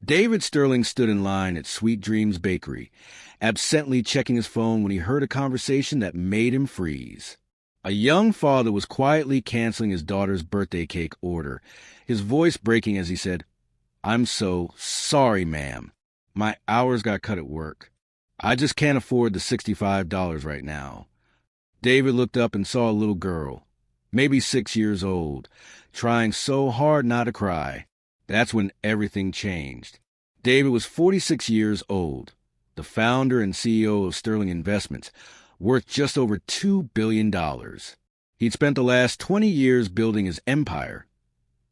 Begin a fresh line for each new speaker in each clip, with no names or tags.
David Sterling stood in line at Sweet Dreams Bakery, absently checking his phone when he heard a conversation that made him freeze. A young father was quietly canceling his daughter's birthday cake order, his voice breaking as he said, "I'm so sorry, ma'am. My hours got cut at work. I just can't afford the $65 right now." David looked up and saw a little girl, maybe 6 years old, trying so hard not to cry. That's when everything changed. David was 46 years old, the founder and CEO of Sterling Investments, worth just over $2 billion. He'd spent the last 20 years building his empire,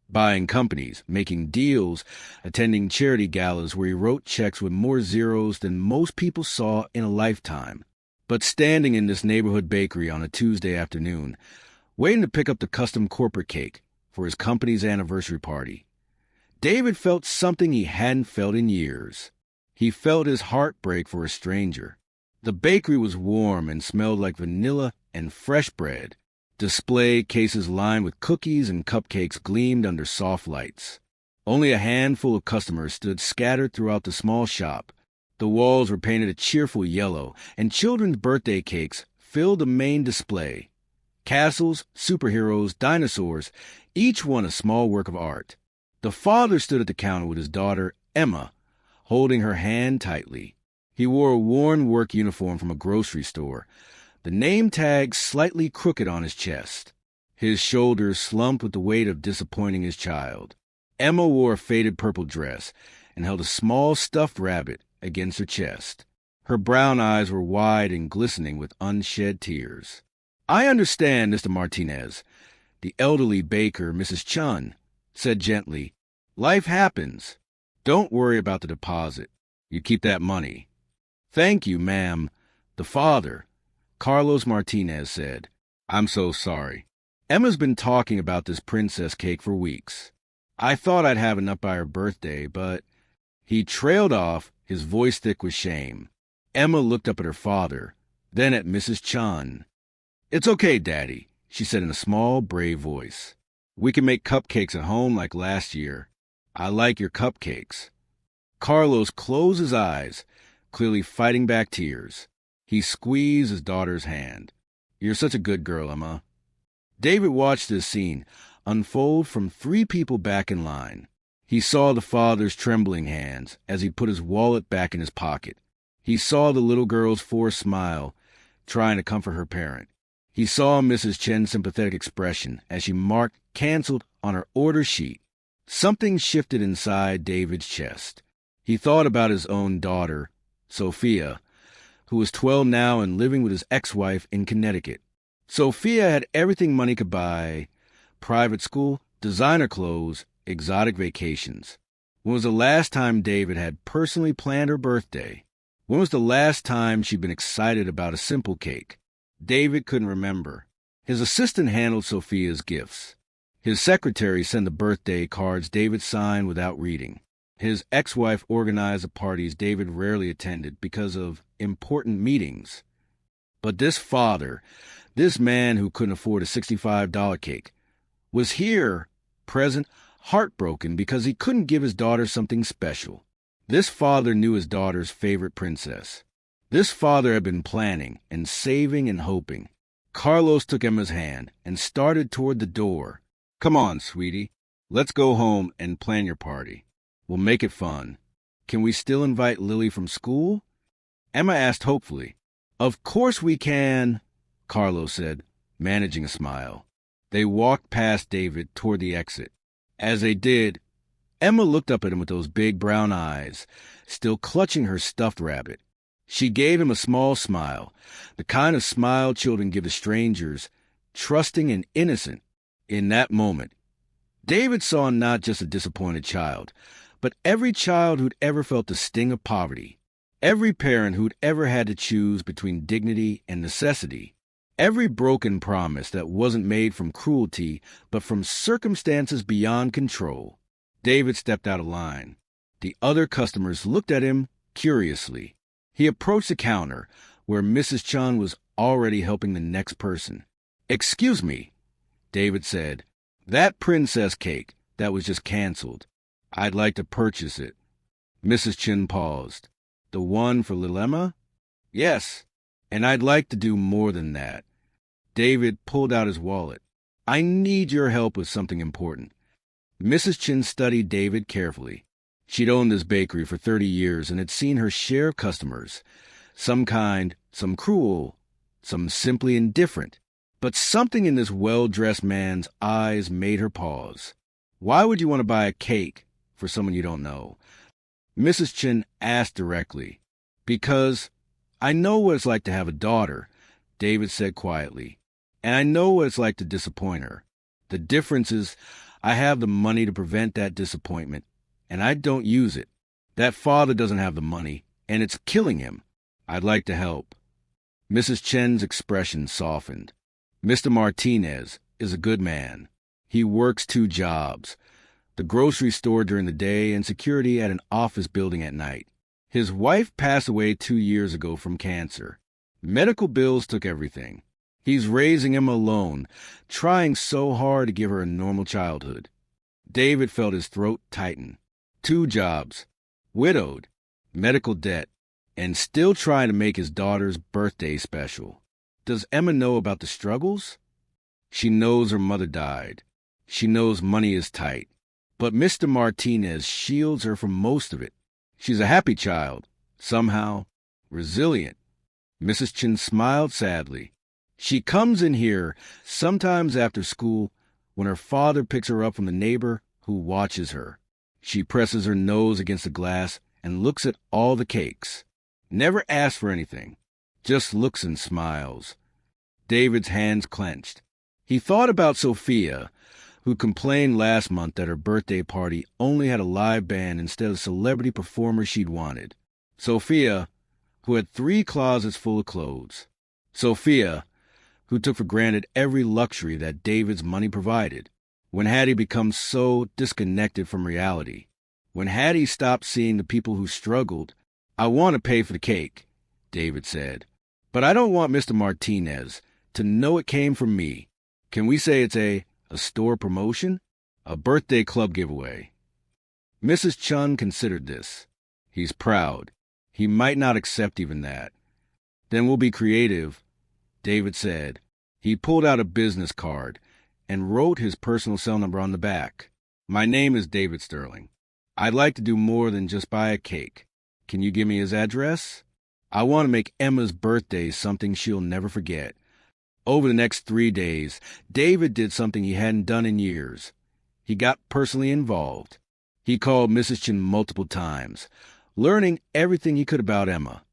buying companies, making deals, attending charity galas where he wrote checks with more zeros than most people saw in a lifetime. But standing in this neighborhood bakery on a Tuesday afternoon, waiting to pick up the custom corporate cake for his company's anniversary party, David felt something he hadn't felt in years. He felt his heart break for a stranger. The bakery was warm and smelled like vanilla and fresh bread. Display cases lined with cookies and cupcakes gleamed under soft lights. Only a handful of customers stood scattered throughout the small shop. The walls were painted a cheerful yellow, and children's birthday cakes filled the main display. Castles, superheroes, dinosaurs, each one a small work of art. The father stood at the counter with his daughter, Emma, holding her hand tightly. He wore a worn work uniform from a grocery store, the name tag slightly crooked on his chest. His shoulders slumped with the weight of disappointing his child. Emma wore a faded purple dress and held a small stuffed rabbit against her chest. Her brown eyes were wide and glistening with unshed tears. "I understand, Mr. Martinez," the elderly baker, Mrs. Chun, said gently. "Life happens. Don't worry about the deposit. You keep that money." "Thank you, ma'am." The father, Carlos Martinez, said, "I'm so sorry. Emma's been talking about this princess cake for weeks. I thought I'd have enough by her birthday, but—" He trailed off, his voice thick with shame. Emma looked up at her father, then at Mrs. Chun. "It's okay, Daddy," she said in a small, brave voice. "We can make cupcakes at home like last year. I like your cupcakes." Carlos closed his eyes, clearly fighting back tears. He squeezed his daughter's hand. "You're such a good girl, Emma." David watched this scene unfold from 3 people back in line. He saw the father's trembling hands as he put his wallet back in his pocket. He saw the little girl's forced smile, trying to comfort her parent. He saw Mrs. Chen's sympathetic expression as she marked "canceled" on her order sheet. Something shifted inside David's chest. He thought about his own daughter, Sophia, who was 12 now and living with his ex-wife in Connecticut. Sophia had everything money could buy: private school, designer clothes, exotic vacations. When was the last time David had personally planned her birthday? When was the last time she'd been excited about a simple cake? David couldn't remember. His assistant handled Sophia's gifts. His secretary sent the birthday cards David signed without reading. His ex-wife organized the parties David rarely attended because of important meetings. But this father, this man who couldn't afford a $65 cake, was here, present, heartbroken because he couldn't give his daughter something special. This father knew his daughter's favorite princess. This father had been planning and saving and hoping. Carlos took Emma's hand and started toward the door. "Come on, sweetie. Let's go home and plan your party. We'll make it fun. Can we still invite Lily from school?" Emma asked hopefully. "Of course we can," Carlos said, managing a smile. They walked past David toward the exit. As they did, Emma looked up at him with those big brown eyes, still clutching her stuffed rabbit. She gave him a small smile, the kind of smile children give to strangers, trusting and innocent. In that moment, David saw not just a disappointed child, but every child who'd ever felt the sting of poverty, every parent who'd ever had to choose between dignity and necessity, every broken promise that wasn't made from cruelty but from circumstances beyond control. David stepped out of line. The other customers looked at him curiously. He approached the counter, where Mrs. Chun was already helping the next person. "Excuse me," David said. "That princess cake that was just canceled. I'd like to purchase it." Mrs. Chin paused. The one for little Emma? Yes, and I'd like to do more than that. David pulled out his wallet. I need your help with something important. Mrs. Chin studied David carefully. She'd owned this bakery for 30 years and had seen her share of customers. Some kind, some cruel, some simply indifferent. But something in this well-dressed man's eyes made her pause. Why would you want to buy a cake for someone you don't know? Mrs. Chin asked directly. Because I know what it's like to have a daughter, David said quietly. And I know what it's like to disappoint her. The difference is I have the money to prevent that disappointment, and I don't use it. That father doesn't have the money, and it's killing him. I'd like to help. Mrs. Chen's expression softened. Mr. Martinez is a good man. He works 2 jobs, the grocery store during the day and security at an office building at night. His wife passed away 2 years ago from cancer. Medical bills took everything. He's raising him alone, trying so hard to give her a normal childhood. David felt his throat tighten. 2 jobs, widowed, medical debt, and still trying to make his daughter's birthday special. Does Emma know about the struggles? She knows her mother died. She knows money is tight. But Mr. Martinez shields her from most of it. She's a happy child, somehow, resilient. Mrs. Chin smiled sadly. She comes in here sometimes after school when her father picks her up from the neighbor who watches her. She presses her nose against the glass and looks at all the cakes. Never asks for anything, just looks and smiles. David's hands clenched. He thought about Sophia, who complained last month that her birthday party only had a live band instead of celebrity performers she'd wanted. Sophia, who had 3 closets full of clothes. Sophia, who took for granted every luxury that David's money provided. When had he become so disconnected from reality? When had he stopped seeing the people who struggled? I want to pay for the cake, David said. But I don't want Mr. Martinez to know it came from me. Can we say it's a store promotion? A birthday club giveaway. Mrs. Chun considered this. He's proud. He might not accept even that. Then we'll be creative, David said. He pulled out a business card and wrote his personal cell number on the back. My name is David Sterling. I'd like to do more than just buy a cake. Can you give me his address? I want to make Emma's birthday something she'll never forget. Over the next 3 days, David did something he hadn't done in years. He got personally involved. He called Mrs. Chin multiple times, learning everything he could about Emma.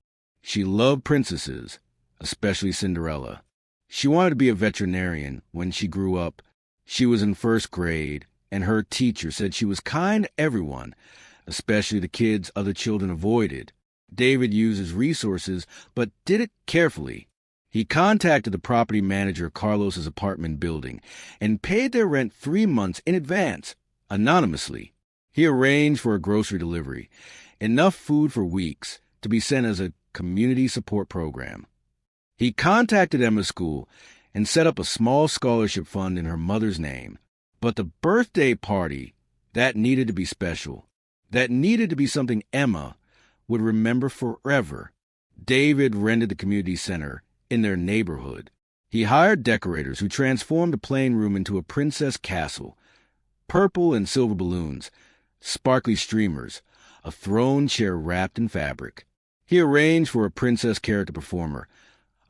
She loved princesses, especially Cinderella. She wanted to be a veterinarian when she grew up. She was in 1st grade, and her teacher said she was kind to everyone, especially the kids other children avoided. David used his resources, but did it carefully. He contacted the property manager of Carlos's apartment building and paid their rent 3 months in advance, anonymously. He arranged for a grocery delivery, enough food for weeks, to be sent as a community support program. He contacted Emma's school and set up a small scholarship fund in her mother's name. But the birthday party, that needed to be special. That needed to be something Emma would remember forever. David rented the community center in their neighborhood. He hired decorators who transformed the playing room into a princess castle. Purple and silver balloons, sparkly streamers, a throne chair wrapped in fabric. He arranged for a princess character performer,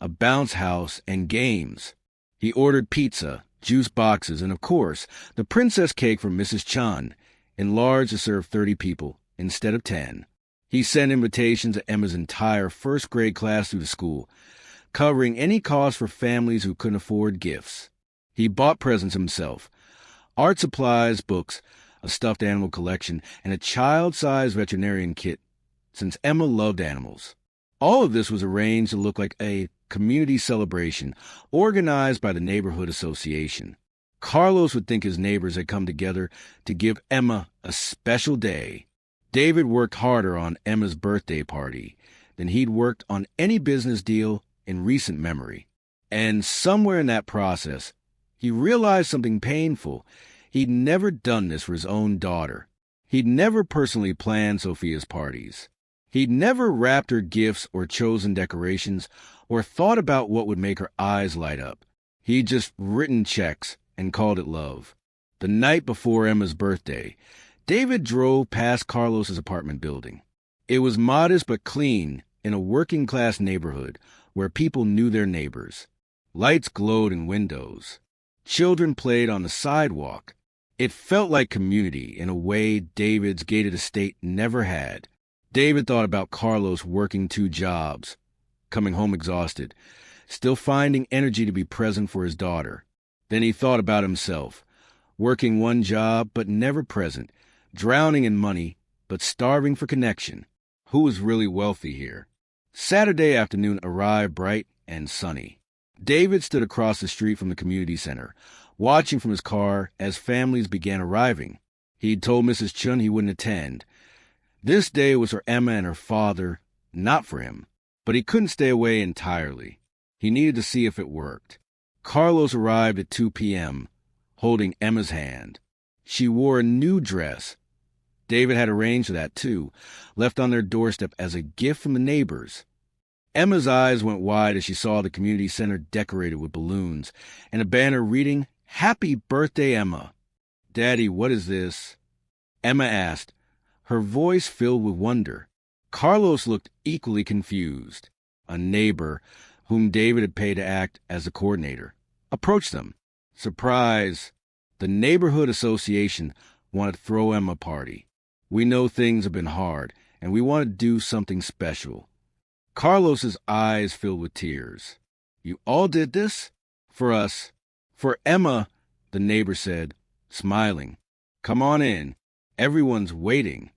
a bounce house, and games. He ordered pizza, juice boxes, and of course, the princess cake from Mrs. Chan, enlarged to serve 30 people instead of 10. He sent invitations to Emma's entire 1st grade class through the school, covering any cost for families who couldn't afford gifts. He bought presents himself, art supplies, books, a stuffed animal collection, and a child-sized veterinarian kit, since Emma loved animals. All of this was arranged to look like a community celebration organized by the neighborhood association. Carlos would think his neighbors had come together to give Emma a special day. David worked harder on Emma's birthday party than he'd worked on any business deal in recent memory. And somewhere in that process, he realized something painful. He'd never done this for his own daughter. He'd never personally planned Sophia's parties. He'd never wrapped her gifts or chosen decorations or thought about what would make her eyes light up. He'd just written checks and called it love. The night before Emma's birthday, David drove past Carlos's apartment building. It was modest but clean in a working-class neighborhood where people knew their neighbors. Lights glowed in windows. Children played on the sidewalk. It felt like community in a way David's gated estate never had. David thought about Carlos working 2 jobs, coming home exhausted, still finding energy to be present for his daughter. Then he thought about himself, working 1 job but never present, drowning in money but starving for connection. Who was really wealthy here? Saturday afternoon arrived bright and sunny. David stood across the street from the community center, watching from his car as families began arriving. He'd told Mrs. Chun he wouldn't attend. This day was for Emma and her father, not for him. But he couldn't stay away entirely. He needed to see if it worked. Carlos arrived at 2 p.m., holding Emma's hand. She wore a new dress. David had arranged for that, too, left on their doorstep as a gift from the neighbors. Emma's eyes went wide as she saw the community center decorated with balloons and a banner reading, "Happy Birthday, Emma." "Daddy, what is this?" Emma asked, her voice filled with wonder. Carlos looked equally confused. A neighbor, whom David had paid to act as a coordinator, approached them. Surprise! The neighborhood association wanted to throw Emma a party. "We know things have been hard, and we want to do something special." Carlos's eyes filled with tears. "You all did this? For us?" "For Emma," the neighbor said, smiling. "Come on in. Everyone's waiting."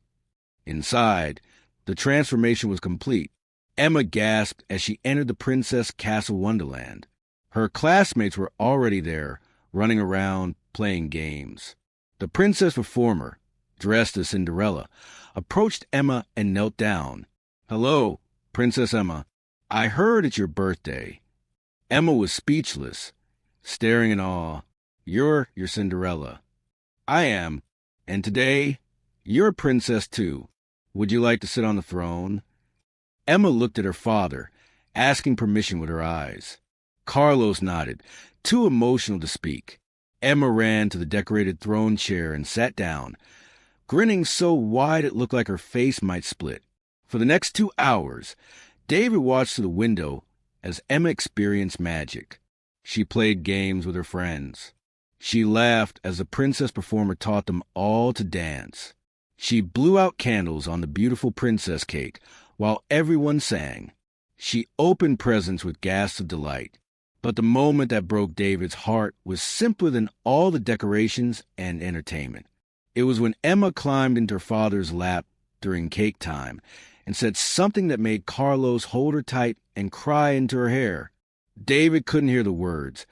Inside, the transformation was complete. Emma gasped as she entered the Princess Castle Wonderland. Her classmates were already there, running around, playing games. The princess performer, dressed as Cinderella, approached Emma and knelt down. "Hello, Princess Emma. I heard it's your birthday." Emma was speechless, staring in awe. "You're your Cinderella." "I am. And today, you're a princess too. Would you like to sit on the throne?" Emma looked at her father, asking permission with her eyes. Carlos nodded, too emotional to speak. Emma ran to the decorated throne chair and sat down, grinning so wide it looked like her face might split. For the next 2 hours, David watched through the window as Emma experienced magic. She played games with her friends. She laughed as the princess performer taught them all to dance. She blew out candles on the beautiful princess cake while everyone sang. She opened presents with gasps of delight. But the moment that broke David's heart was simpler than all the decorations and entertainment. It was when Emma climbed into her father's lap during cake time and said something that made Carlos hold her tight and cry into her hair. David couldn't hear the words,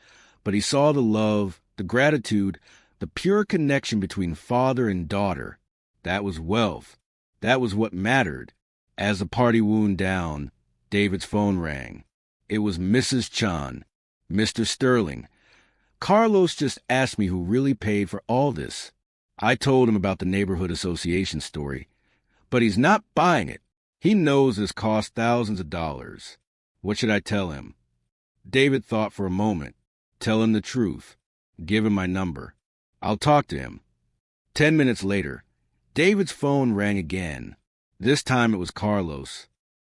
but he saw the love, the gratitude, the pure connection between father and daughter. That was wealth. That was what mattered. As the party wound down, David's phone rang. It was Mrs. Chan, Mr. Sterling. "Carlos just asked me who really paid for all this." I told him about the neighborhood association story, but he's not buying it. He knows this cost thousands of dollars. What should I tell him? David thought for a moment. Tell him the truth. Give him my number. I'll talk to him. 10 minutes later, David's phone rang again. This time it was Carlos.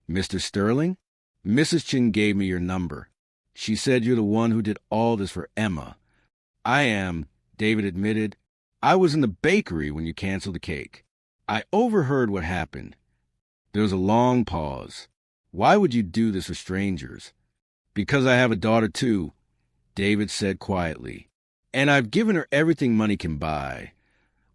"Mr. Sterling? Mrs. Chin gave me your number. She said you're the one who did all this for Emma." "I am," David admitted. "I was in the bakery when you canceled the cake. I overheard what happened." There was a long pause. "Why would you do this for strangers?" "Because I have a daughter too," David said quietly. "And I've given her everything money can buy.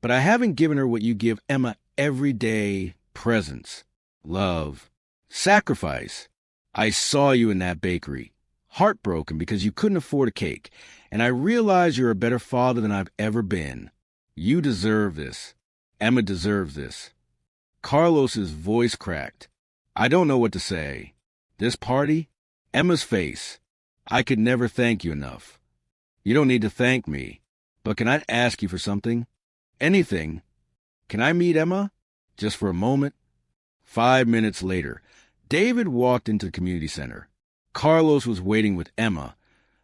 But I haven't given her what you give Emma every day, presents, love, sacrifice. I saw you in that bakery, heartbroken because you couldn't afford a cake, and I realize you're a better father than I've ever been. You deserve this. Emma deserves this." Carlos's voice cracked. "I don't know what to say. This party? Emma's face. I could never thank you enough." "You don't need to thank me. But can I ask you for something?" "Anything." Can I meet Emma? Just for a moment? 5 minutes later, David walked into the community center. Carlos was waiting with Emma,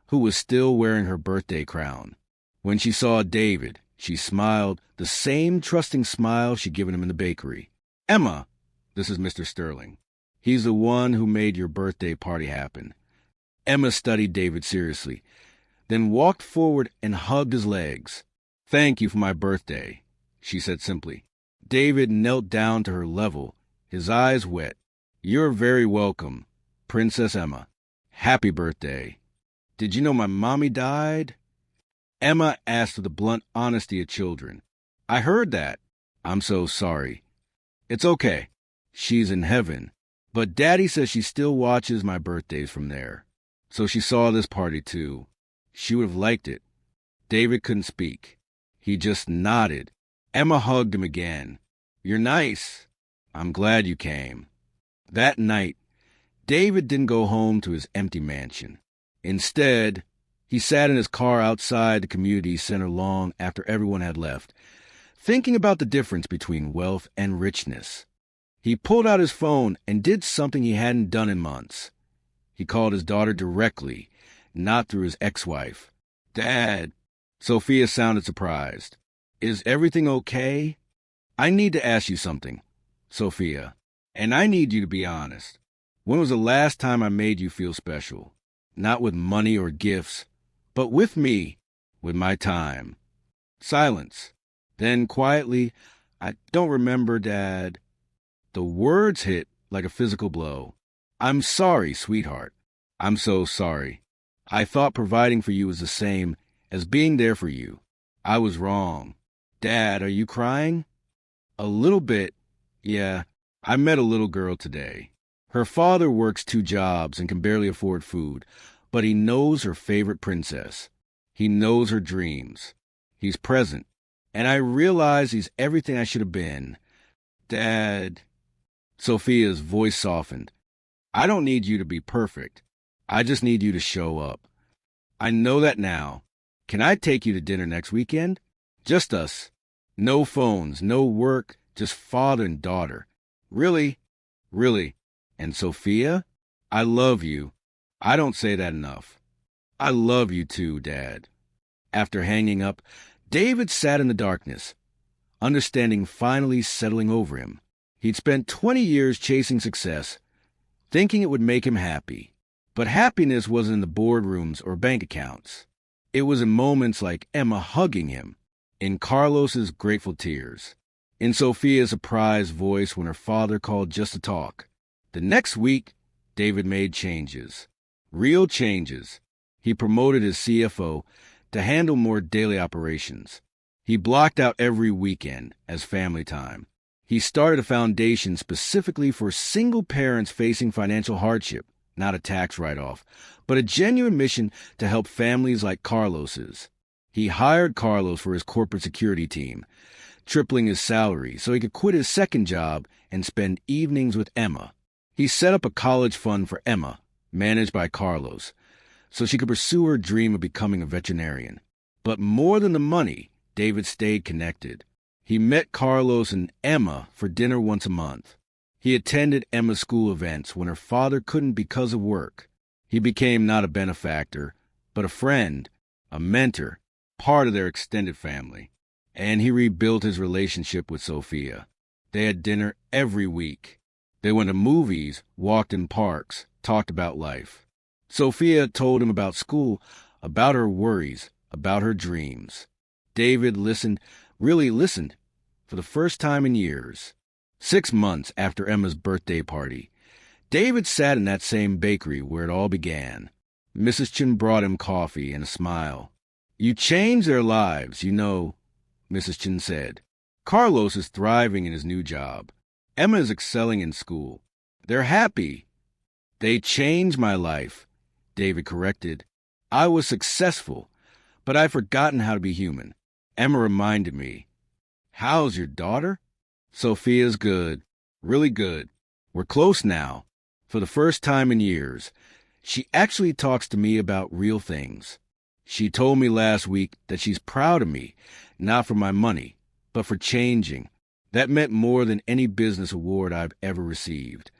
who was still wearing her birthday crown. When she saw David, she smiled, the same trusting smile she'd given him in the bakery. Emma, this is Mr. Sterling. He's the one who made your birthday party happen. Emma studied David seriously, then walked forward and hugged his legs. Thank you for my birthday, she said simply. David knelt down to her level, his eyes wet. You're very welcome, Princess Emma. Happy birthday. Did you know my mommy died? Emma asked with the blunt honesty of children. I heard that. I'm so sorry. It's okay. She's in heaven. But Daddy says she still watches my birthdays from there. So she saw this party too. She would have liked it. David couldn't speak. He just nodded. Emma hugged him again. You're nice. I'm glad you came. That night, David didn't go home to his empty mansion. Instead, he sat in his car outside the community center long after everyone had left, thinking about the difference between wealth and richness. He pulled out his phone and did something he hadn't done in months. He called his daughter directly, not through his ex-wife. Dad. Sophia sounded surprised. Is everything okay? I need to ask you something, Sophia, and I need you to be honest. When was the last time I made you feel special? Not with money or gifts, but with me, with my time. Silence. Then quietly, I don't remember, Dad. The words hit like a physical blow. I'm sorry, sweetheart. I'm so sorry. I thought providing for you was the same as being there for you. I was wrong. Dad, are you crying? A little bit. Yeah, I met a little girl today. Her father works 2 jobs and can barely afford food, but he knows her favorite princess. He knows her dreams. He's present. And I realize he's everything I should have been. Dad. Sophia's voice softened. I don't need you to be perfect. I just need you to show up. I know that now. Can I take you to dinner next weekend? Just us. No phones, no work, just father and daughter. Really? Really? And Sophia? I love you. I don't say that enough. I love you too, Dad. After hanging up, David sat in the darkness, understanding finally settling over him. He'd spent 20 years chasing success, thinking it would make him happy. But happiness wasn't in the boardrooms or bank accounts. It was in moments like Emma hugging him, in Carlos's grateful tears, in Sophia's surprised voice when her father called just to talk. The next week, David made changes. Real changes. He promoted his CFO to handle more daily operations. He blocked out every weekend as family time. He started a foundation specifically for single parents facing financial hardship, not a tax write-off, but a genuine mission to help families like Carlos's. He hired Carlos for his corporate security team, tripling his salary so he could quit his second job and spend evenings with Emma. He set up a college fund for Emma, managed by Carlos, so she could pursue her dream of becoming a veterinarian. But more than the money, David stayed connected. He met Carlos and Emma for dinner once a month. He attended Emma's school events when her father couldn't because of work. He became not a benefactor, but a friend, a mentor, part of their extended family. And he rebuilt his relationship with Sophia. They had dinner every week. They went to movies, walked in parks, talked about life. Sophia told him about school, about her worries, about her dreams. David listened, really listened, for the first time in years. 6 months after Emma's birthday party, David sat in that same bakery where it all began. Mrs. Chin brought him coffee and a smile. You changed their lives, you know, Mrs. Chin said. Carlos is thriving in his new job. Emma is excelling in school. They're happy. They changed my life, David corrected. I was successful, but I'd forgotten how to be human. Emma reminded me. How's your daughter? Sophia's good. Really good. We're close now. For the first time in years, she actually talks to me about real things. She told me last week that she's proud of me, not for my money, but for changing, That meant more than any business award I've ever received.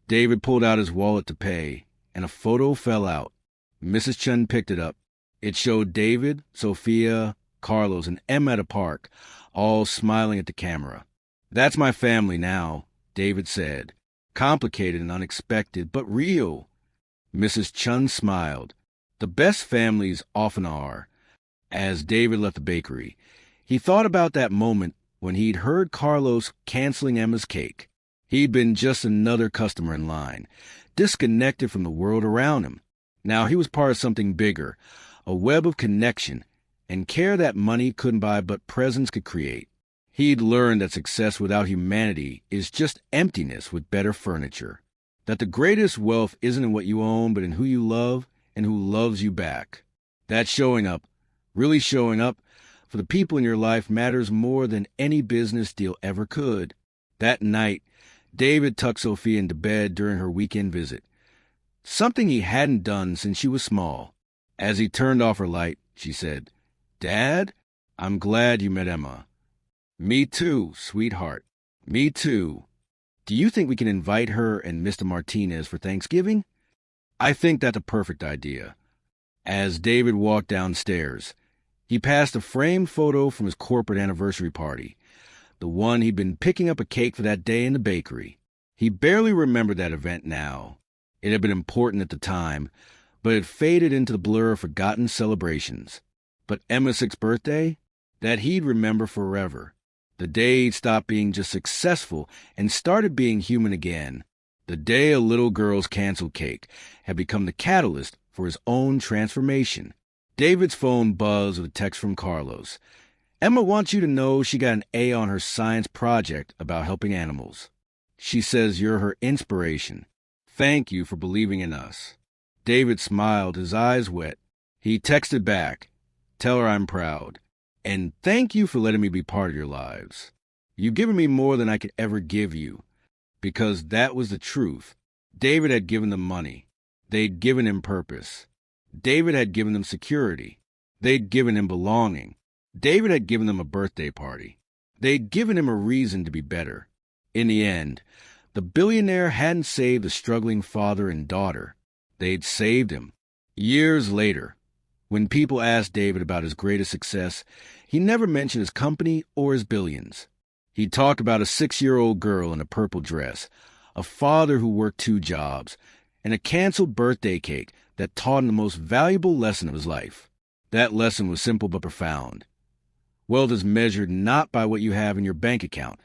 David pulled out his wallet to pay, and a photo fell out. Mrs. Chun picked it up. It showed David, Sophia, Carlos, and Emma at a park, all smiling at the camera. "That's my family now," David said. "Complicated and unexpected, but real." Mrs. Chun smiled. The best families often are. As David left the bakery, he thought about that moment when he'd heard Carlos canceling Emma's cake. He'd been just another customer in line, disconnected from the world around him. Now he was part of something bigger, a web of connection and care that money couldn't buy but presence could create. He'd learned that success without humanity is just emptiness with better furniture. That the greatest wealth isn't in what you own, but in who you love and who loves you back. That showing up, really showing up, for the people in your life matters more than any business deal ever could. That night, David tucked Sophia into bed during her weekend visit. Something he hadn't done since she was small. As he turned off her light, she said, "Dad, I'm glad you met Emma." "Me too, sweetheart. Me too. Do you think we can invite her and Mr. Martinez for Thanksgiving?" "I think that's a perfect idea." As David walked downstairs, he passed a framed photo from his corporate anniversary party, the one he'd been picking up a cake for that day in the bakery. He barely remembered that event now. It had been important at the time, but it faded into the blur of forgotten celebrations. But Emma's 6th birthday? That he'd remember forever. The day he'd stopped being just successful and started being human again. The day a little girl's canceled cake had become the catalyst for his own transformation. David's phone buzzed with a text from Carlos. "Emma wants you to know she got an A on her science project about helping animals. She says you're her inspiration. Thank you for believing in us." David smiled, his eyes wet. He texted back, "Tell her I'm proud. And thank you for letting me be part of your lives. You've given me more than I could ever give you." Because that was the truth. David had given them money. They'd given him purpose. David had given them security. They'd given him belonging. David had given them a birthday party. They'd given him a reason to be better. In the end, the billionaire hadn't saved the struggling father and daughter. They'd saved him. Years later, when people asked David about his greatest success, he never mentioned his company or his billions. He talked about a 6-year-old girl in a purple dress, a father who worked 2 jobs, and a canceled birthday cake that taught him the most valuable lesson of his life. That lesson was simple but profound. Wealth is measured not by what you have in your bank account,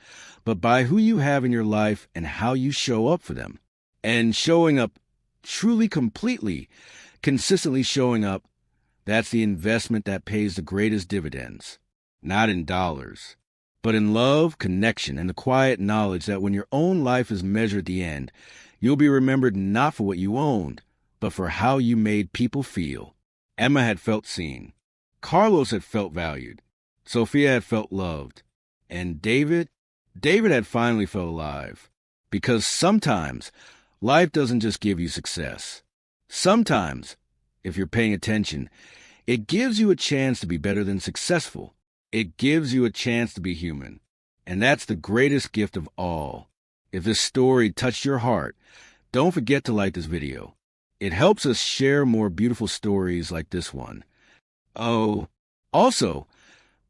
but by who you have in your life and how you show up for them. And showing up truly, completely, consistently showing up, that's the investment that pays the greatest dividends. Not in dollars, but in love, connection, and the quiet knowledge that when your own life is measured at the end, you'll be remembered not for what you owned, but for how you made people feel. Emma had felt seen. Carlos had felt valued. Sophia had felt loved. And David had finally felt alive. Because sometimes life doesn't just give you success. Sometimes, if you're paying attention, it gives you a chance to be better than successful. It gives you a chance to be human. And that's the greatest gift of all. If this story touched your heart, don't forget to like this video. It helps us share more beautiful stories like this one. Oh, also,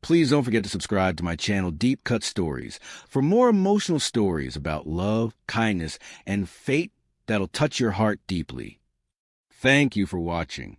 please don't forget to subscribe to my channel, Deep Cut Stories, for more emotional stories about love, kindness, and fate that'll touch your heart deeply. Thank you for watching.